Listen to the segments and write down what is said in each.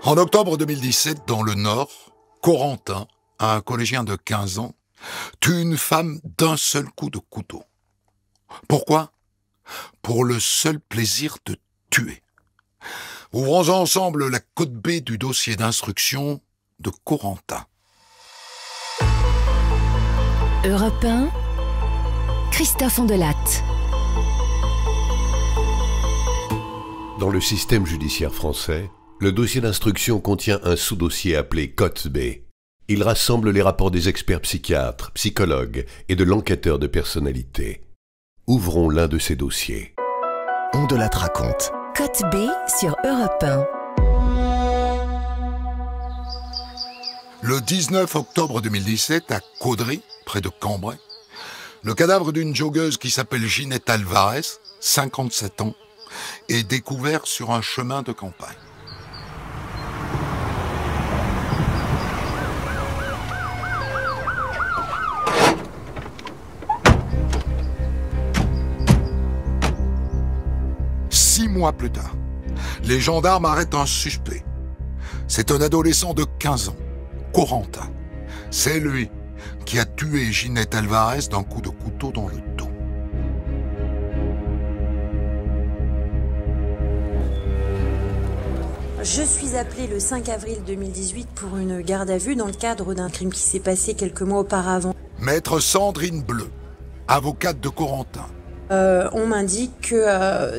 En octobre 2017, dans le Nord, Corentin, un collégien de 15 ans, tue une femme d'un seul coup de couteau. Pourquoi? Pour le seul plaisir de tuer. Ouvrons ensemble la code B du dossier d'instruction de Corentin. Europe 1, Christophe Ondelatte. Dans le système judiciaire français, le dossier d'instruction contient un sous-dossier appelé Cote B. Il rassemble les rapports des experts psychiatres, psychologues et de l'enquêteur de personnalité. Ouvrons l'un de ces dossiers. Ondelatte raconte. Cote B sur Europe 1. Le 19 octobre 2017, à Caudry, près de Cambrai, le cadavre d'une joggeuse qui s'appelle Ginette Alvarez, 57 ans, est découvert sur un chemin de campagne. Six mois plus tard, les gendarmes arrêtent un suspect. C'est un adolescent de 15 ans, Corentin. C'est lui qui a tué Ginette Alvarez d'un coup de couteau dans le dos. Je suis appelée le 5 avril 2018 pour une garde à vue dans le cadre d'un crime qui s'est passé quelques mois auparavant. Maître Sandrine Bleu, avocate de Corentin. On m'indique que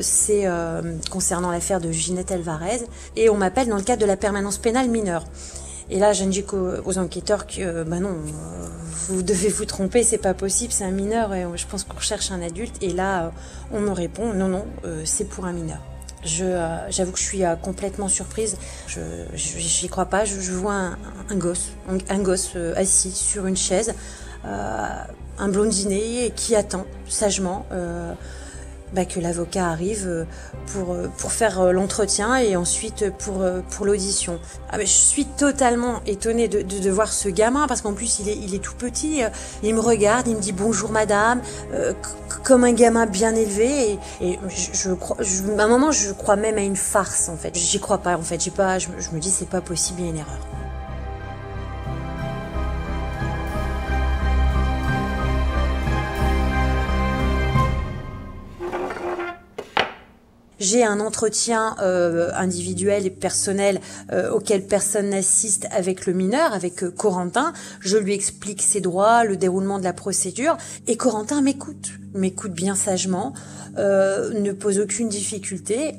c'est concernant l'affaire de Ginette Alvarez et on m'appelle dans le cadre de la permanence pénale mineure. Et là, j'indique aux enquêteurs que, non, vous devez vous tromper, c'est pas possible, c'est un mineur et je pense qu'on recherche un adulte. Et là, on me répond, non, c'est pour un mineur. J'avoue que je suis complètement surprise. J'y crois pas. Je vois un gosse assis sur une chaise, un blondinet qui attend sagement que l'avocat arrive pour faire l'entretien et ensuite pour l'audition. Je suis totalement étonnée de voir ce gamin parce qu'en plus il est tout petit. Il me regarde, il me dit bonjour madame, comme un gamin bien élevé et à un moment je crois même à une farce en fait. J'y crois pas en fait. Je me dis c'est pas possible, il y a une erreur. J'ai un entretien individuel et personnel auquel personne n'assiste avec le mineur, avec Corentin. Je lui explique ses droits, le déroulement de la procédure. Et Corentin m'écoute bien sagement, ne pose aucune difficulté.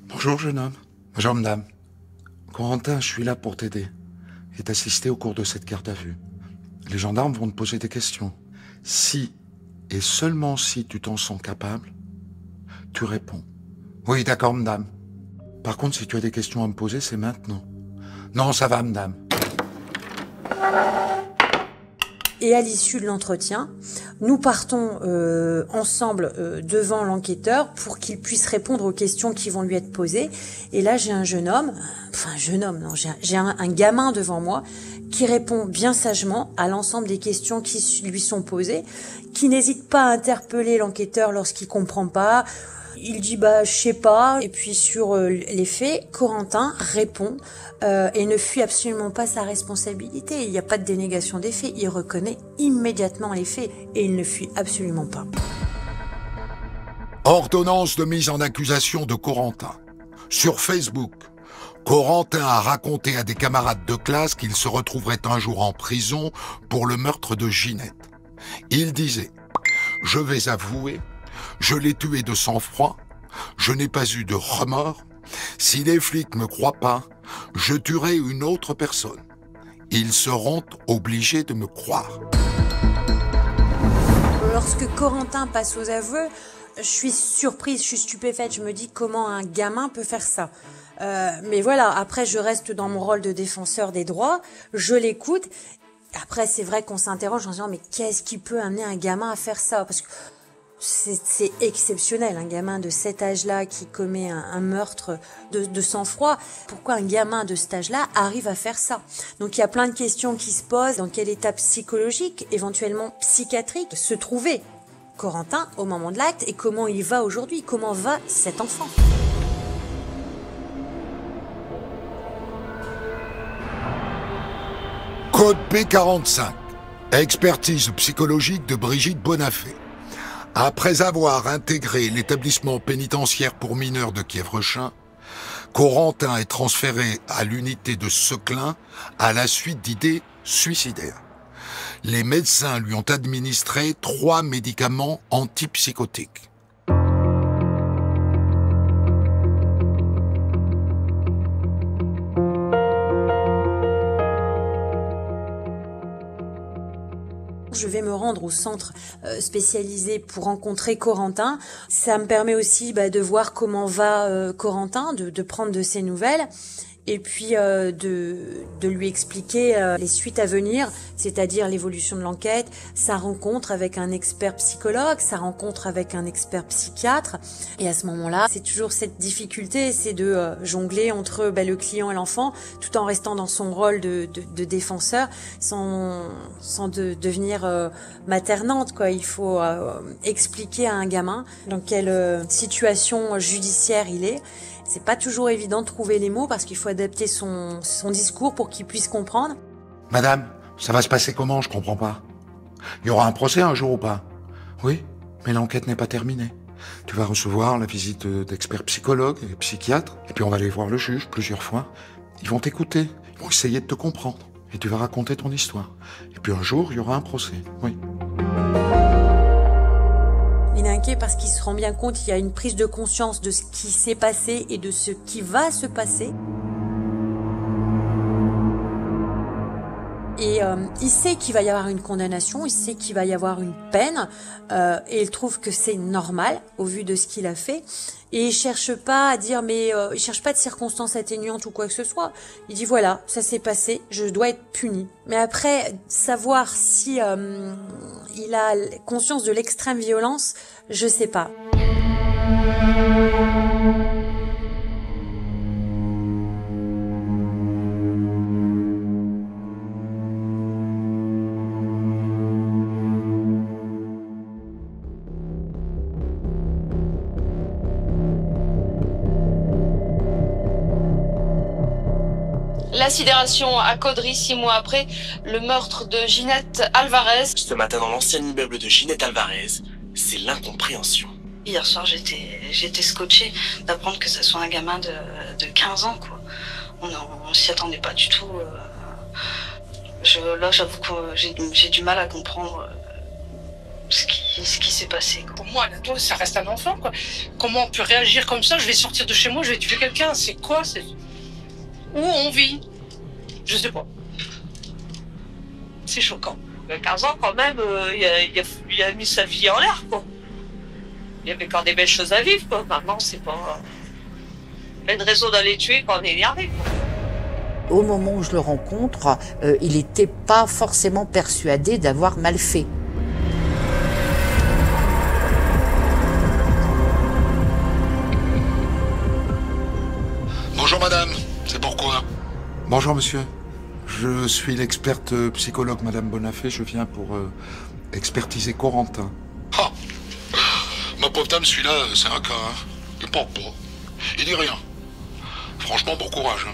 Bonjour jeune homme. Bonjour madame. Corentin, je suis là pour t'aider et t'assister au cours de cette garde à vue. Les gendarmes vont te poser des questions. Si, et seulement si tu t'en sens capable, tu réponds. Oui, d'accord, madame. Par contre, si tu as des questions à me poser, c'est maintenant. Non, ça va, madame. Et à l'issue de l'entretien, nous partons ensemble devant l'enquêteur pour qu'il puisse répondre aux questions qui vont lui être posées. Et là, j'ai un gamin devant moi qui répond bien sagement à l'ensemble des questions qui lui sont posées, qui n'hésite pas à interpeller l'enquêteur lorsqu'il comprend pas. Il dit je sais pas, et puis sur les faits, Corentin répond et ne fuit absolument pas sa responsabilité. Il n'y a pas de dénégation des faits, il reconnaît immédiatement les faits et il ne fuit absolument pas. Ordonnance de mise en accusation de Corentin. Sur Facebook, Corentin a raconté à des camarades de classe qu'il se retrouverait un jour en prison pour le meurtre de Ginette. Il disait « Je vais avouer, je l'ai tué de sang-froid, je n'ai pas eu de remords. Si les flics me croient pas, je tuerai une autre personne. Ils seront obligés de me croire. » Lorsque Corentin passe aux aveux, je suis surprise, je suis stupéfaite. Je me dis comment un gamin peut faire ça. Mais voilà, après je reste dans mon rôle de défenseur des droits, je l'écoute. Après c'est vrai qu'on s'interroge en se disant mais qu'est-ce qui peut amener un gamin à faire ça? Parce que c'est exceptionnel, un gamin de cet âge-là qui commet un meurtre de sang-froid. Pourquoi un gamin de cet âge-là arrive à faire ça? Donc il y a plein de questions qui se posent. Dans quelle étape psychologique, éventuellement psychiatrique, se trouvait Corentin au moment de l'acte et comment il va aujourd'hui? Comment va cet enfant? Code B45. Expertise psychologique de Brigitte Bonafé. Après avoir intégré l'établissement pénitentiaire pour mineurs de Kievrechin, Corentin est transféré à l'unité de Seclin à la suite d'idées suicidaires. Les médecins lui ont administré 3 médicaments antipsychotiques. Je vais me rendre au centre spécialisé pour rencontrer Corentin. Ça me permet aussi de voir comment va Corentin, de prendre de ses nouvelles. Et puis de lui expliquer les suites à venir, c'est-à-dire l'évolution de l'enquête, sa rencontre avec un expert psychologue, sa rencontre avec un expert psychiatre. Et à ce moment-là, c'est toujours cette difficulté, c'est de jongler entre le client et l'enfant, tout en restant dans son rôle de défenseur, sans devenir maternante, quoi. Il faut expliquer à un gamin dans quelle situation judiciaire il est. C'est pas toujours évident de trouver les mots parce qu'il faut adapter son discours pour qu'il puisse comprendre. Madame, ça va se passer comment? Je comprends pas. Il y aura un procès un jour ou pas? Oui, mais l'enquête n'est pas terminée. Tu vas recevoir la visite d'experts psychologues et psychiatres, et puis on va aller voir le juge plusieurs fois. Ils vont t'écouter, ils vont essayer de te comprendre, et tu vas raconter ton histoire. Et puis un jour, il y aura un procès, oui. Il est inquiet parce qu'il se rend bien compte qu'il y a une prise de conscience de ce qui s'est passé et de ce qui va se passer. Et il sait qu'il va y avoir une condamnation, il sait qu'il va y avoir une peine, et il trouve que c'est normal au vu de ce qu'il a fait. Et il cherche pas à dire, il cherche pas de circonstances atténuantes ou quoi que ce soit. Il dit voilà, ça s'est passé, je dois être puni. Mais après, savoir si il a conscience de l'extrême violence, je sais pas. La sidération à Caudry 6 mois après le meurtre de Ginette Alvarez. Ce matin dans l'ancien immeuble de Ginette Alvarez, c'est l'incompréhension. Hier soir, j'étais scotchée d'apprendre que ce soit un gamin de 15 ans, quoi. On s'y attendait pas du tout. Là, j'avoue que j'ai du mal à comprendre ce qui s'est passé, quoi. Pour moi, un ado, ça reste un enfant, quoi. Comment on peut réagir comme ça? Je vais sortir de chez moi, je vais tuer quelqu'un. C'est quoi? Où on vit? Je sais pas. C'est choquant. Il a 15 ans quand même, il a mis sa vie en l'air, quoi. Il y avait encore des belles choses à vivre, quoi. Maintenant, c'est pas une raison d'aller tuer quand on est énervé, quoi. Au moment où je le rencontre, il n'était pas forcément persuadé d'avoir mal fait. Bonjour madame, c'est pourquoi? Bonjour monsieur, je suis l'experte psychologue madame Bonafé, je viens pour expertiser Corentin. Ah, ma pauvre dame, celui-là, c'est un cas, hein. Il porte pas, il dit rien. Franchement, bon courage. Hein.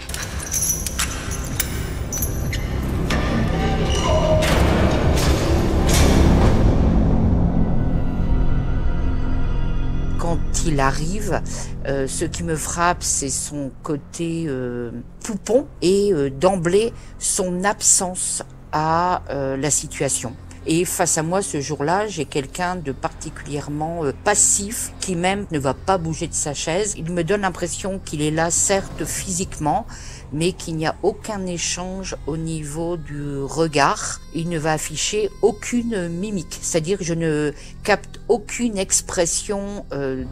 Quand il arrive, ce qui me frappe, c'est son côté poupon et d'emblée son absence à la situation. Et face à moi, ce jour-là, j'ai quelqu'un de particulièrement passif, qui même ne va pas bouger de sa chaise. Il me donne l'impression qu'il est là, certes physiquement, mais qu'il n'y a aucun échange au niveau du regard. Il ne va afficher aucune mimique, c'est-à-dire que je ne capte aucune expression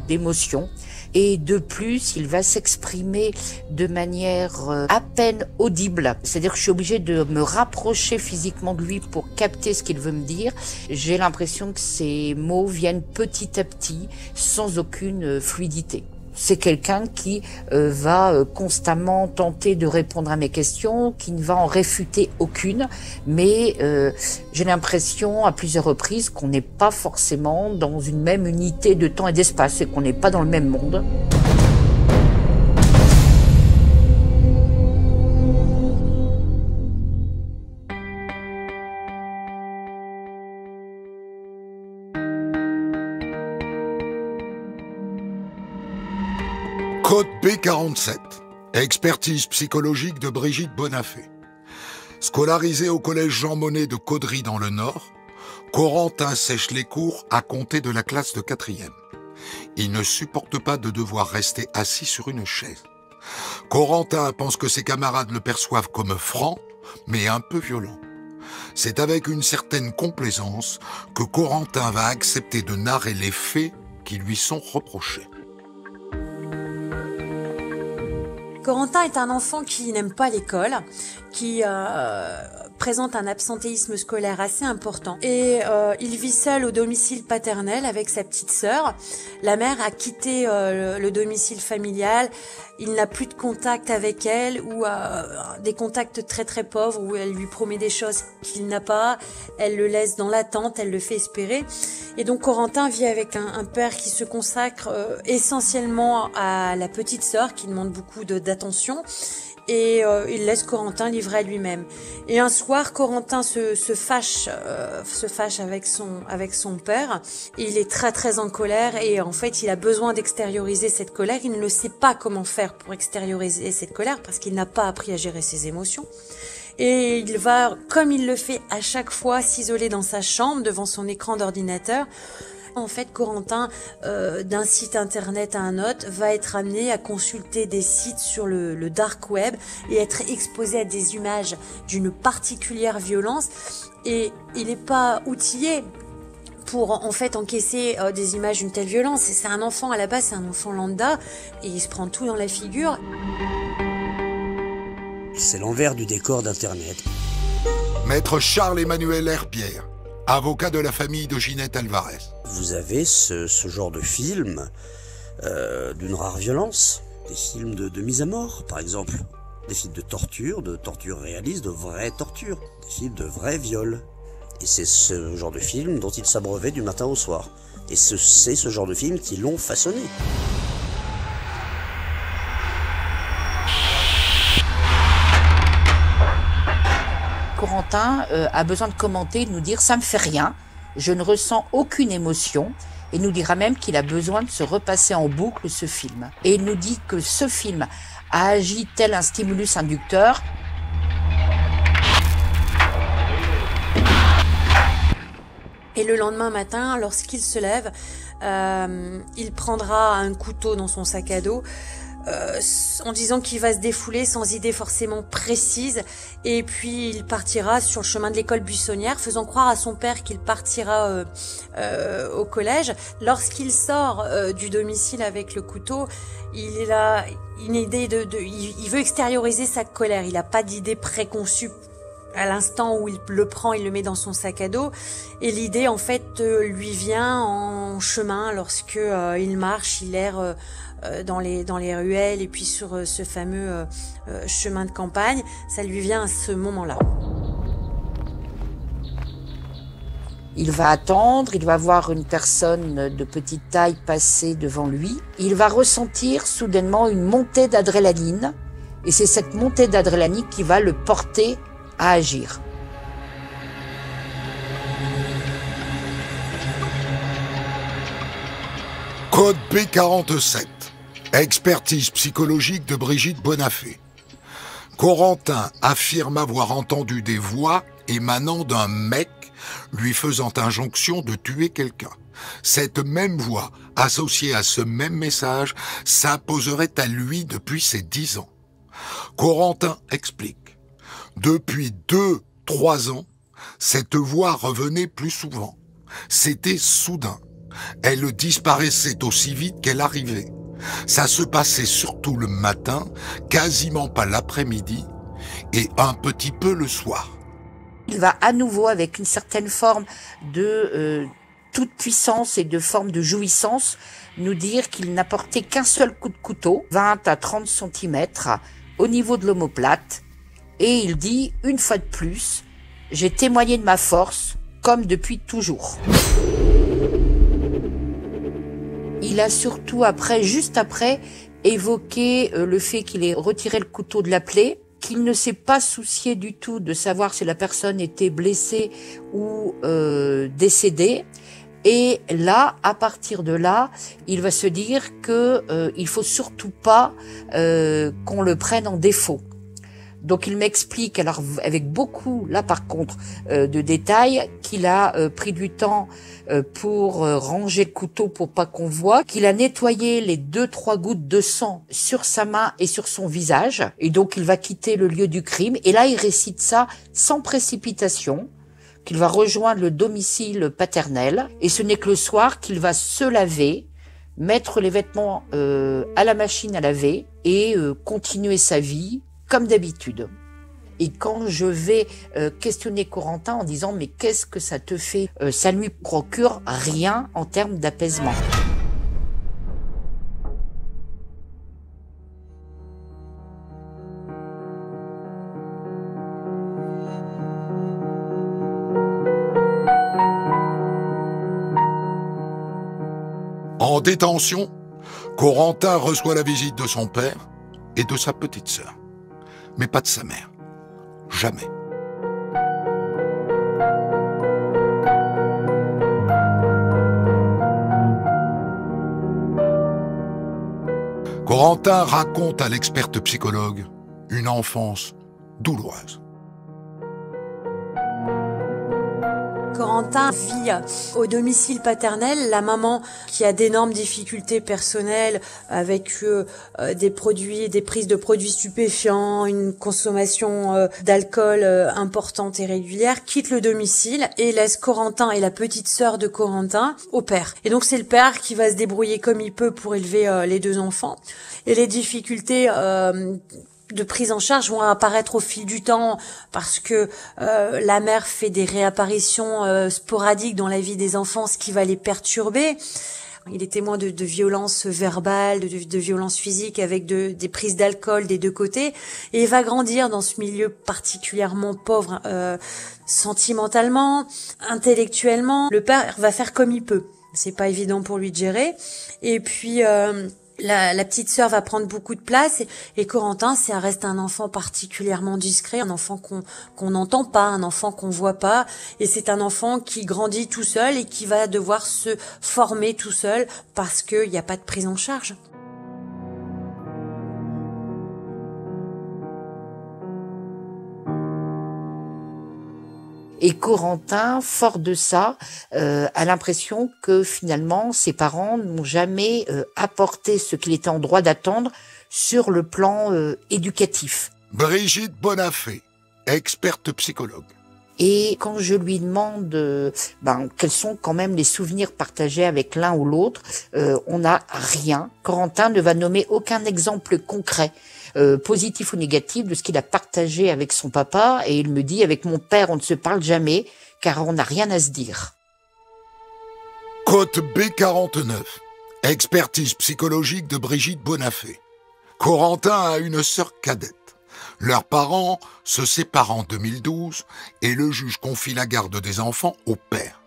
d'émotion. Et de plus, il va s'exprimer de manière à peine audible. C'est-à-dire que je suis obligée de me rapprocher physiquement de lui pour capter ce qu'il veut me dire. J'ai l'impression que ces mots viennent petit à petit, sans aucune fluidité. C'est quelqu'un qui va constamment tenter de répondre à mes questions, qui ne va en réfuter aucune, mais j'ai l'impression à plusieurs reprises qu'on n'est pas forcément dans une même unité de temps et d'espace et qu'on n'est pas dans le même monde. Code B47. Expertise psychologique de Brigitte Bonafé. Scolarisé au collège Jean Monnet de Caudry dans le Nord, Corentin sèche les cours à compter de la classe de 4e. Il ne supporte pas de devoir rester assis sur une chaise. Corentin pense que ses camarades le perçoivent comme franc, mais un peu violent. C'est avec une certaine complaisance que Corentin va accepter de narrer les faits qui lui sont reprochés. Corentin est un enfant qui n'aime pas l'école, qui présente un absentéisme scolaire assez important. Et il vit seul au domicile paternel avec sa petite sœur. La mère a quitté le domicile familial. Il n'a plus de contact avec elle ou des contacts très très pauvres où elle lui promet des choses qu'il n'a pas. Elle le laisse dans l'attente, elle le fait espérer. Et donc Corentin vit avec un père qui se consacre essentiellement à la petite sœur qui demande beaucoup d'attention. Et il laisse Corentin livrer à lui-même. Et un soir, Corentin se fâche avec son père. Il est très très en colère et en fait, il a besoin d'extérioriser cette colère. Il ne sait pas comment faire pour extérioriser cette colère parce qu'il n'a pas appris à gérer ses émotions. Et il va, comme il le fait à chaque fois, s'isoler dans sa chambre devant son écran d'ordinateur. En fait, Corentin, d'un site internet à un autre, va être amené à consulter des sites sur le dark web et être exposé à des images d'une particulière violence. Et il n'est pas outillé pour en fait encaisser des images d'une telle violence. C'est un enfant à la base, c'est un enfant lambda et il se prend tout dans la figure. C'est l'envers du décor d'Internet. Maître Charles-Emmanuel Herpierre, avocat de la famille de Ginette Alvarez. Vous avez ce genre de film d'une rare violence, des films de mise à mort par exemple, des films de torture réaliste, de vraie torture, des films de vrais viols. Et c'est ce genre de film dont il s'abreuvait du matin au soir. Et c'est ce genre de film qui l'ont façonné. Corentin a besoin de commenter, de nous dire « ça me fait rien, je ne ressens aucune émotion » et nous dira même qu'il a besoin de se repasser en boucle ce film. Et il nous dit que ce film a agi tel un stimulus inducteur. Et le lendemain matin, lorsqu'il se lève, il prendra un couteau dans son sac à dos, en disant qu'il va se défouler sans idée forcément précise, et puis il partira sur le chemin de l'école buissonnière, faisant croire à son père qu'il partira au collège. Lorsqu'il sort du domicile avec le couteau, il a une idée il veut extérioriser sa colère. Il n'a pas d'idée préconçue. À l'instant où il le prend, il le met dans son sac à dos, et l'idée en fait lui vient en chemin lorsque il marche, il erre dans les ruelles et puis sur ce fameux chemin de campagne. Ça lui vient à ce moment-là. Il va attendre, il va voir une personne de petite taille passer devant lui. Il va ressentir soudainement une montée d'adrénaline, et c'est cette montée d'adrénaline qui va le porter à agir. Code B47. Expertise psychologique de Brigitte Bonafé. Corentin affirme avoir entendu des voix émanant d'un mec lui faisant injonction de tuer quelqu'un. Cette même voix, associée à ce même message, s'imposerait à lui depuis ses 10 ans. Corentin explique. Depuis 2-3 ans, cette voix revenait plus souvent. C'était soudain. Elle disparaissait aussi vite qu'elle arrivait. Ça se passait surtout le matin, quasiment pas l'après-midi, et un petit peu le soir. Il va à nouveau, avec une certaine forme de toute puissance et de forme de jouissance, nous dire qu'il n'a porté qu'un seul coup de couteau, 20 à 30 cm, au niveau de l'omoplate. Et il dit, une fois de plus, j'ai témoigné de ma force, comme depuis toujours. Il a surtout juste après, évoqué le fait qu'il ait retiré le couteau de la plaie, qu'il ne s'est pas soucié du tout de savoir si la personne était blessée ou décédée, Et là, à partir de là, il va se dire que il faut surtout pas qu'on le prenne en défaut. Donc il m'explique, alors avec beaucoup, là par contre, de détails, qu'il a pris du temps pour ranger le couteau pour pas qu'on voit, qu'il a nettoyé les 2-3 gouttes de sang sur sa main et sur son visage, et donc il va quitter le lieu du crime. Et là, il récite ça sans précipitation, qu'il va rejoindre le domicile paternel, et ce n'est que le soir qu'il va se laver, mettre les vêtements à la machine à laver et continuer sa vie comme d'habitude. Et quand je vais questionner Corentin en disant « mais qu'est-ce que ça te fait ?» Ça ne lui procure rien en termes d'apaisement. En détention, Corentin reçoit la visite de son père et de sa petite sœur, mais pas de sa mère. Jamais. Corentin raconte à l'experte psychologue une enfance douloureuse. Corentin vit au domicile paternel, la maman qui a d'énormes difficultés personnelles avec des prises de produits stupéfiants, une consommation d'alcool importante et régulière, quitte le domicile et laisse Corentin et la petite sœur de Corentin au père. Et donc c'est le père qui va se débrouiller comme il peut pour élever les deux enfants. Et les difficultés de prise en charge vont apparaître au fil du temps parce que la mère fait des réapparitions sporadiques dans la vie des enfants, ce qui va les perturber. Il est témoin de violences verbales, de violences physiques avec des prises d'alcool des deux côtés. Et il va grandir dans ce milieu particulièrement pauvre, sentimentalement, intellectuellement. Le père va faire comme il peut. C'est pas évident pour lui de gérer. Et puis la petite sœur va prendre beaucoup de place et Corentin, ça reste un enfant particulièrement discret, un enfant qu'on n'entend pas, un enfant qu'on voit pas, et c'est un enfant qui grandit tout seul et qui va devoir se former tout seul parce qu'il n'y a pas de prise en charge. Et Corentin, fort de ça, a l'impression que finalement ses parents n'ont jamais apporté ce qu'il était en droit d'attendre sur le plan éducatif. Brigitte Bonafé, experte psychologue. Et quand je lui demande quels sont quand même les souvenirs partagés avec l'un ou l'autre, on n'a rien. Corentin ne va nommer aucun exemple concret, positif ou négatif, de ce qu'il a partagé avec son papa. Et il me dit, avec mon père, on ne se parle jamais, car on n'a rien à se dire. Côte B49, expertise psychologique de Brigitte Bonafé. Corentin a une sœur cadette. Leurs parents se séparent en 2012 et le juge confie la garde des enfants au père.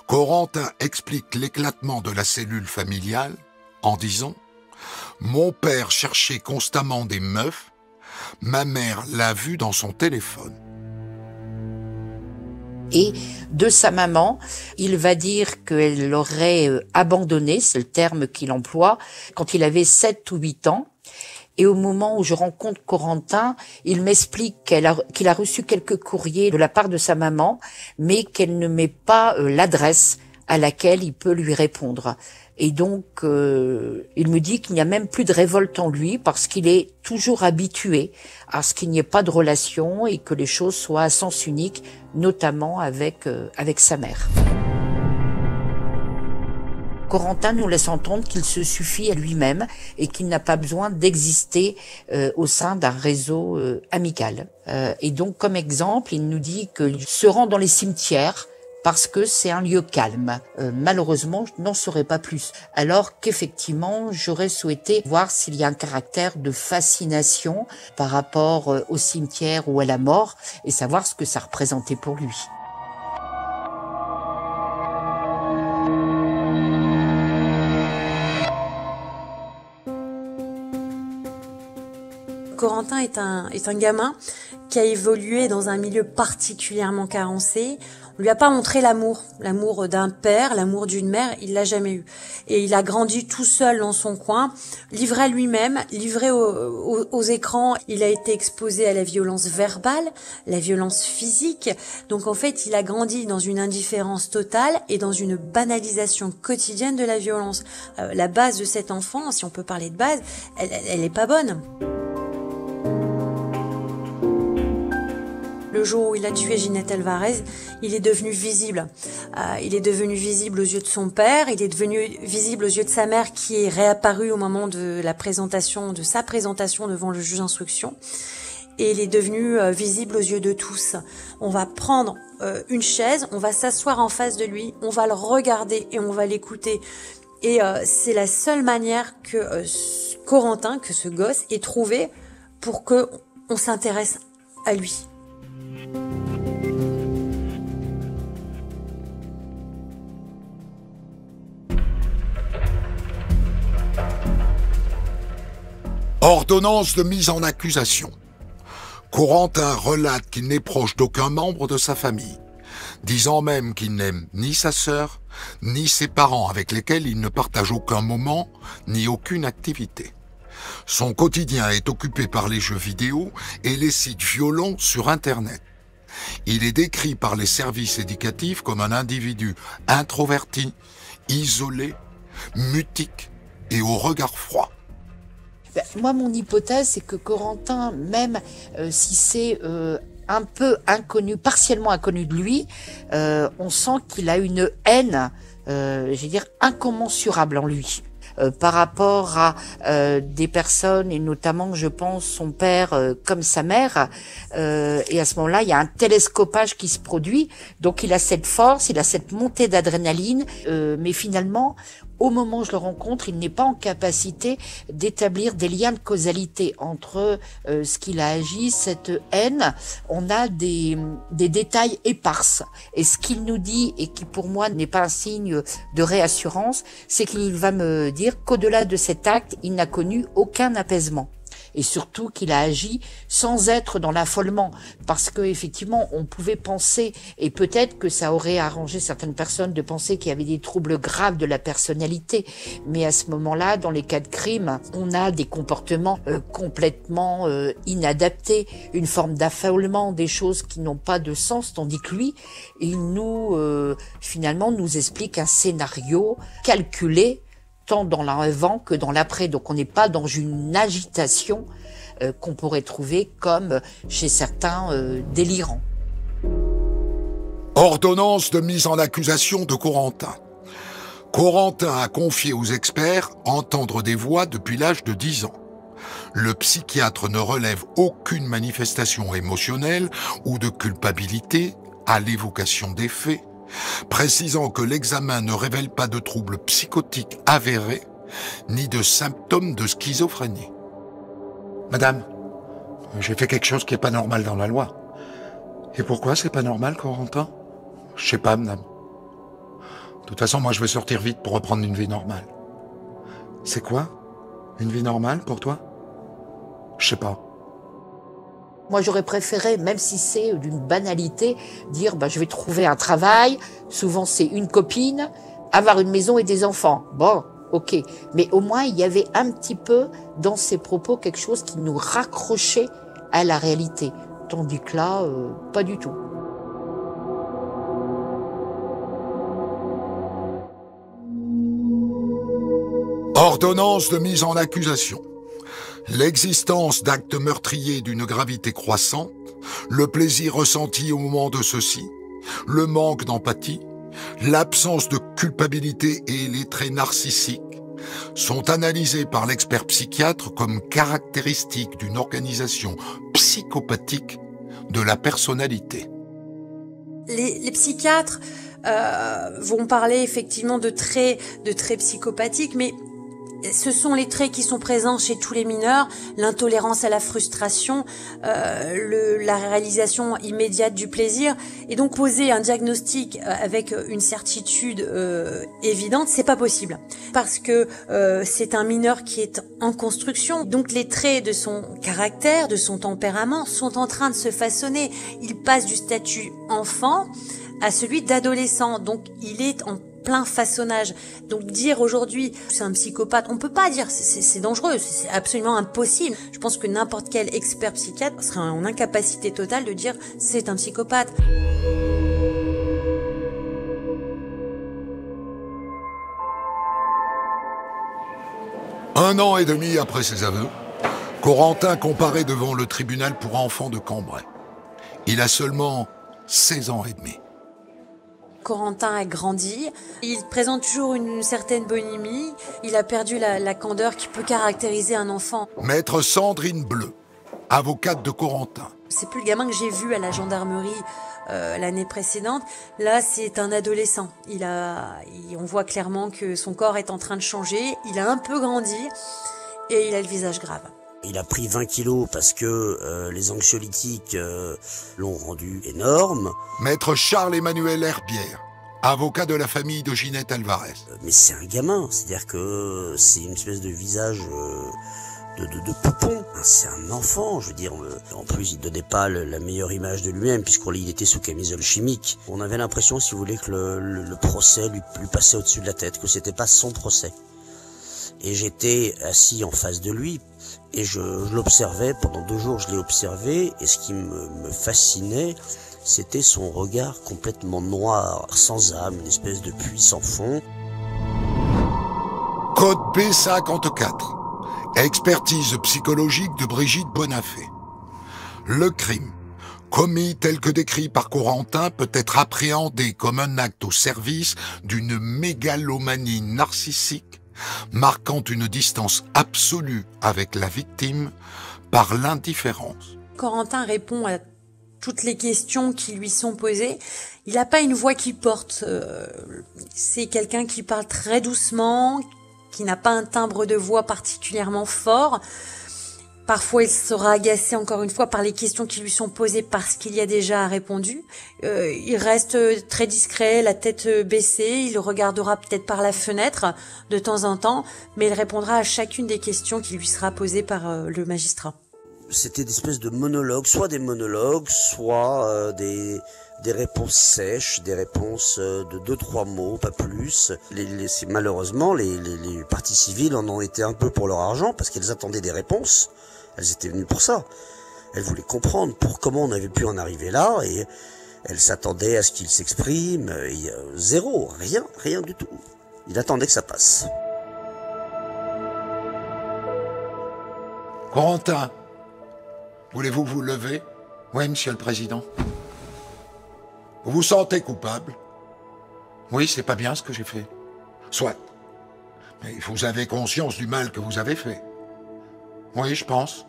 Corentin explique l'éclatement de la cellule familiale en disant « Mon père cherchait constamment des meufs, ma mère l'a vu dans son téléphone. » Et de sa maman, il va dire qu'elle l'aurait abandonné, c'est le terme qu'il emploie, quand il avait 7 ou 8 ans. Et au moment où je rencontre Corentin, il m'explique qu'il a reçu quelques courriers de la part de sa maman, mais qu'elle ne met pas l'adresse à laquelle il peut lui répondre. Et donc, il me dit qu'il n'y a même plus de révolte en lui parce qu'il est toujours habitué à ce qu'il n'y ait pas de relation et que les choses soient à sens unique, notamment avec sa mère. Corentin nous laisse entendre qu'il se suffit à lui-même et qu'il n'a pas besoin d'exister au sein d'un réseau amical. Et donc, comme exemple, il nous dit qu'il se rend dans les cimetières parce que c'est un lieu calme. Malheureusement, je n'en saurais pas plus. Alors qu'effectivement, j'aurais souhaité voir s'il y a un caractère de fascination par rapport au cimetière ou à la mort et savoir ce que ça représentait pour lui. Corentin est est un gamin qui a évolué dans un milieu particulièrement carencé. On lui a pas montré l'amour d'un père, l'amour d'une mère, il l'a jamais eu. Et il a grandi tout seul dans son coin, livré à lui-même, livré aux écrans. Il a été exposé à la violence verbale, la violence physique. Donc en fait, il a grandi dans une indifférence totale et dans une banalisation quotidienne de la violence. La base de cet enfant, si on peut parler de base, elle est pas bonne. Le jour où il a tué Ginette Alvarez, il est devenu visible. Il est devenu visible aux yeux de son père, il est devenu visible aux yeux de sa mère qui est réapparue au moment de sa présentation devant le juge d'instruction. Et il est devenu visible aux yeux de tous. On va prendre une chaise, on va s'asseoir en face de lui, on va le regarder et on va l'écouter. Et c'est la seule manière que Corentin, que ce gosse, ait trouvé pour que on s'intéresse à lui. Ordonnance de mise en accusation. Corentin relate qu'il n'est proche d'aucun membre de sa famille, disant même qu'il n'aime ni sa sœur, ni ses parents avec lesquels il ne partage aucun moment, ni aucune activité. Son quotidien est occupé par les jeux vidéo et les sites violents sur Internet. Il est décrit par les services éducatifs comme un individu introverti, isolé, mutique et au regard froid. Moi, mon hypothèse, c'est que Corentin, même si c'est un peu inconnu, partiellement inconnu de lui, on sent qu'il a une haine, incommensurable en lui. Par rapport à des personnes, et notamment, je pense, son père comme sa mère. Et à ce moment-là, il y a un télescopage qui se produit. Donc, il a cette force, il a cette montée d'adrénaline. Mais finalement, au moment où je le rencontre, il n'est pas en capacité d'établir des liens de causalité entre ce qu'il a agi, cette haine. On a des détails éparses. Et ce qu'il nous dit, et qui pour moi n'est pas un signe de réassurance, c'est qu'il va me dire qu'au-delà de cet acte, il n'a connu aucun apaisement. Et surtout qu'il a agi sans être dans l'affolement, parce que effectivement on pouvait penser, et peut-être que ça aurait arrangé certaines personnes de penser qu'il y avait des troubles graves de la personnalité, mais à ce moment-là, dans les cas de crime, on a des comportements complètement inadaptés, une forme d'affolement, des choses qui n'ont pas de sens, tandis que lui, il nous finalement nous explique un scénario calculé, tant dans l'avant que dans l'après. Donc on n'est pas dans une agitation qu'on pourrait trouver comme chez certains délirants. Ordonnance de mise en accusation de Corentin. Corentin a confié aux experts entendre des voix depuis l'âge de 10 ans. Le psychiatre ne relève aucune manifestation émotionnelle ou de culpabilité à l'évocation des faits, précisant que l'examen ne révèle pas de troubles psychotiques avérés, ni de symptômes de schizophrénie. Madame, j'ai fait quelque chose qui n'est pas normal dans la loi. Et pourquoi c'est pas normal, Corentin? Je sais pas, madame. De toute façon, moi je vais sortir vite pour reprendre une vie normale. C'est quoi? Une vie normale pour toi? Je sais pas. Moi, j'aurais préféré, même si c'est d'une banalité, dire je vais trouver un travail, souvent c'est une copine, avoir une maison et des enfants. Bon, ok. Mais au moins, il y avait un petit peu dans ses propos quelque chose qui nous raccrochait à la réalité. Tandis que là, pas du tout. Ordonnance de mise en accusation. L'existence d'actes meurtriers d'une gravité croissante, le plaisir ressenti au moment de ceux-ci, le manque d'empathie, l'absence de culpabilité et les traits narcissiques sont analysés par l'expert psychiatre comme caractéristiques d'une organisation psychopathique de la personnalité. Les psychiatres vont parler effectivement de traits psychopathiques, mais Ce sont les traits qui sont présents chez tous les mineurs, l'intolérance à la frustration, la réalisation immédiate du plaisir. Et donc poser un diagnostic avec une certitude évidente, c'est pas possible. Parce que c'est un mineur qui est en construction. Donc les traits de son caractère, de son tempérament sont en train de se façonner. Il passe du statut enfant à celui d'adolescent. Donc il est en plein façonnage. Donc dire aujourd'hui c'est un psychopathe, on peut pas dire, c'est dangereux, c'est absolument impossible. Je pense que n'importe quel expert psychiatre serait en incapacité totale de dire c'est un psychopathe. Un an et demi après ses aveux, Corentin comparaît devant le tribunal pour enfants de Cambrai. Il a seulement 16 ans et demi. Corentin a grandi, il présente toujours une certaine bonhomie, il a perdu la candeur qui peut caractériser un enfant. Maître Sandrine Bleu, avocate de Corentin. C'est plus le gamin que j'ai vu à la gendarmerie l'année précédente. Là, c'est un adolescent. On voit clairement que son corps est en train de changer, il a un peu grandi et il a le visage grave. Il a pris 20 kilos parce que les anxiolytiques l'ont rendu énorme. Maître Charles-Emmanuel Herbière, avocat de la famille de Ginette Alvarez. Mais c'est un gamin, c'est-à-dire que c'est une espèce de visage de poupon. C'est un enfant, je veux dire. En plus, il donnait pas la meilleure image de lui-même puisqu'il était sous camisole chimique. On avait l'impression, si vous voulez, que le procès lui passait au-dessus de la tête, que c'était pas son procès. Et j'étais assis en face de lui et je l'observais, pendant 2 jours je l'ai observé, et ce qui me fascinait, c'était son regard complètement noir, sans âme, une espèce de puits sans fond. Code B54, expertise psychologique de Brigitte Bonafé. Le crime, commis tel que décrit par Corentin, peut être appréhendé comme un acte au service d'une mégalomanie narcissique, marquant une distance absolue avec la victime par l'indifférence. Corentin répond à toutes les questions qui lui sont posées. Il n'a pas une voix qui porte. C'est quelqu'un qui parle très doucement, qui n'a pas un timbre de voix particulièrement fort. Parfois, il sera agacé, encore une fois, par les questions qui lui sont posées parce qu'il y a déjà répondu. Il reste très discret, la tête baissée. Il regardera peut-être par la fenêtre de temps en temps, mais il répondra à chacune des questions qui lui sera posée par le magistrat. C'était des espèces de monologues, soit des monologues, soit des réponses sèches, des réponses de 2-3 mots, pas plus. Malheureusement, les parties civiles en ont été un peu pour leur argent, parce qu'elles attendaient des réponses. Elles étaient venues pour ça. Elles voulaient comprendre comment on avait pu en arriver là, et elles s'attendaient à ce qu'il s'exprime. Zéro, rien du tout. Il attendait que ça passe. Corentin, voulez-vous vous lever? Oui, monsieur le président. Vous vous sentez coupable? Oui, c'est pas bien ce que j'ai fait. Soit. Mais vous avez conscience du mal que vous avez fait? Oui, je pense.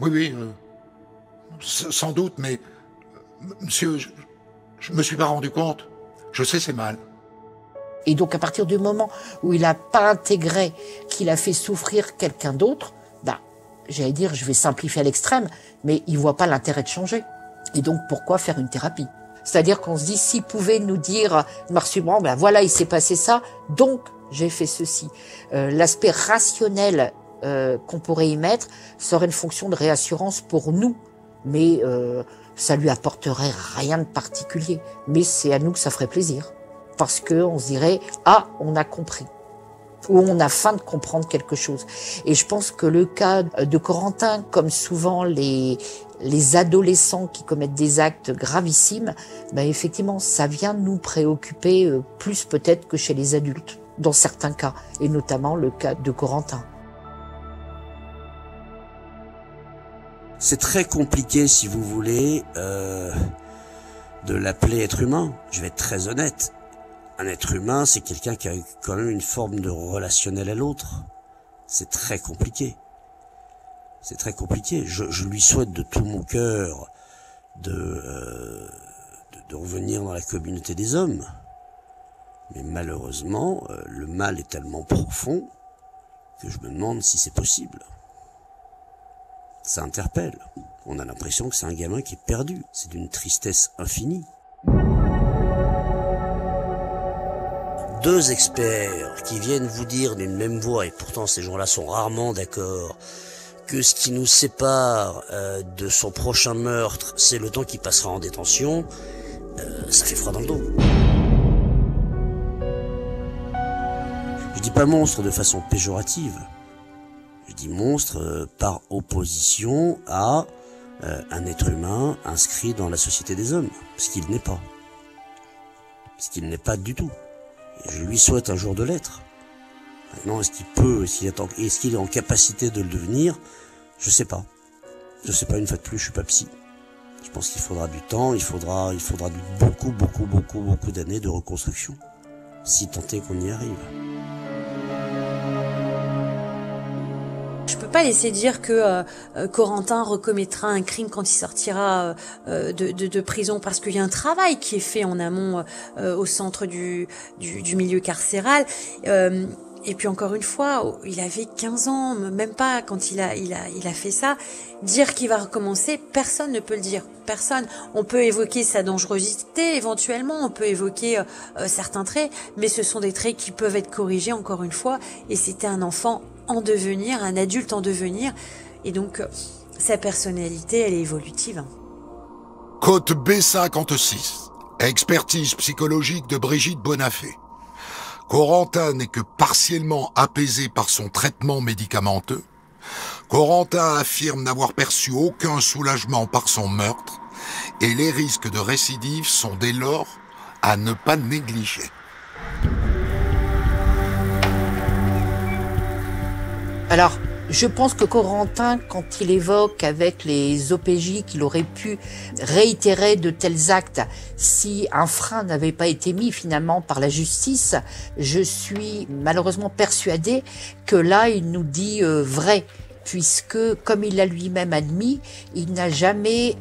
Oui, sans doute, mais... monsieur, je me suis pas rendu compte. Je sais, c'est mal. Et donc, à partir du moment où il n'a pas intégré qu'il a fait souffrir quelqu'un d'autre, j'allais dire, je vais simplifier à l'extrême, mais il voit pas l'intérêt de changer. Et donc, pourquoi faire une thérapie? C'est-à-dire qu'on se dit, s'il pouvait nous dire, noir sur blanc, voilà, il s'est passé ça, donc j'ai fait ceci. L'aspect rationnel qu'on pourrait y mettre serait une fonction de réassurance pour nous, mais ça lui apporterait rien de particulier. Mais c'est à nous que ça ferait plaisir, parce que on se dirait, on a compris, ou on a faim de comprendre quelque chose. Et je pense que le cas de Corentin, comme souvent les adolescents qui commettent des actes gravissimes, effectivement, ça vient nous préoccuper plus peut-être que chez les adultes, dans certains cas, et notamment le cas de Corentin. C'est très compliqué, si vous voulez, de l'appeler être humain. Je vais être très honnête. Un être humain, c'est quelqu'un qui a quand même une forme de relationnel à l'autre. C'est très compliqué. C'est très compliqué. Je lui souhaite de tout mon cœur de revenir dans la communauté des hommes. Mais malheureusement, le mal est tellement profond que je me demande si c'est possible. Ça interpelle. On a l'impression que c'est un gamin qui est perdu. C'est d'une tristesse infinie. 2 experts qui viennent vous dire d'une même voix, et pourtant ces gens-là sont rarement d'accord, que ce qui nous sépare de son prochain meurtre, c'est le temps qu'il passera en détention, ça fait froid dans le dos. Je dis pas monstre de façon péjorative. Je dis monstre par opposition à un être humain inscrit dans la société des hommes, ce qu'il n'est pas. Ce qu'il n'est pas du tout. Et je lui souhaite un jour de l'être. Maintenant, est-ce qu'il peut, est-ce qu'il est en capacité de le devenir? Je sais pas. Je sais pas, une fois de plus, je suis pas psy. Je pense qu'il faudra du temps, il faudra beaucoup d'années de reconstruction. Si tant est qu'on y arrive. Je peux pas laisser dire que Corentin recommettra un crime quand il sortira de prison, parce qu'il y a un travail qui est fait en amont au centre du milieu carcéral. Et puis encore une fois, il avait 15 ans, même pas quand il a fait ça. Dire qu'il va recommencer, personne ne peut le dire. Personne. On peut évoquer sa dangerosité, éventuellement, on peut évoquer certains traits, mais ce sont des traits qui peuvent être corrigés, encore une fois. Et c'était un enfant en devenir, un adulte en devenir. Et donc, sa personnalité, elle est évolutive. Côte B56. Expertise psychologique de Brigitte Bonafé. Corentin n'est que partiellement apaisé par son traitement médicamenteux. Corentin affirme n'avoir perçu aucun soulagement par son meurtre, et les risques de récidive sont dès lors à ne pas négliger. Alors, je pense que Corentin, quand il évoque avec les OPJ qu'il aurait pu réitérer de tels actes si un frein n'avait pas été mis finalement par la justice, je suis malheureusement persuadée que là, il nous dit vrai. Puisque, comme il l'a lui-même admis, il n'a jamais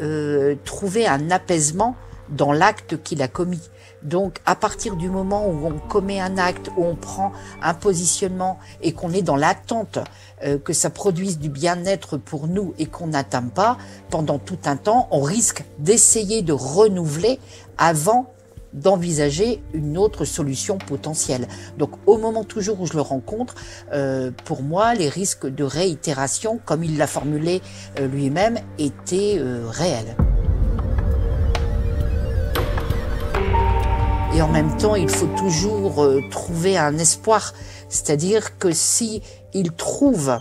trouvé un apaisement dans l'acte qu'il a commis. Donc, à partir du moment où on commet un acte, où on prend un positionnement et qu'on est dans l'attente que ça produise du bien-être pour nous et qu'on n'atteint pas, pendant tout un temps, on risque d'essayer de renouveler avant d'envisager une autre solution potentielle. Donc au moment toujours où je le rencontre, pour moi, les risques de réitération, comme il l'a formulé lui-même, étaient réels. Et en même temps, il faut toujours trouver un espoir, c'est-à-dire que si il trouve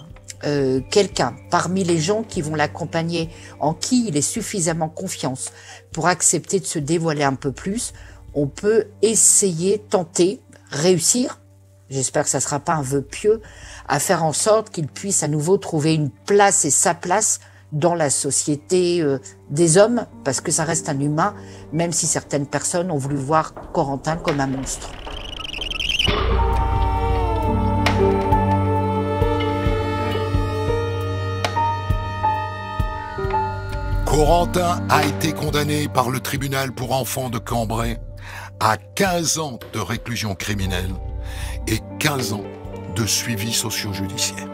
quelqu'un parmi les gens qui vont l'accompagner, en qui il ait suffisamment confiance pour accepter de se dévoiler un peu plus, on peut essayer, tenter, réussir, j'espère que ça ne sera pas un vœu pieux, à faire en sorte qu'il puisse à nouveau trouver une place et sa place dans la société des hommes, parce que ça reste un humain, même si certaines personnes ont voulu voir Corentin comme un monstre. Corentin a été condamné par le tribunal pour enfants de Cambrai à 15 ans de réclusion criminelle et 15 ans de suivi socio-judiciaire.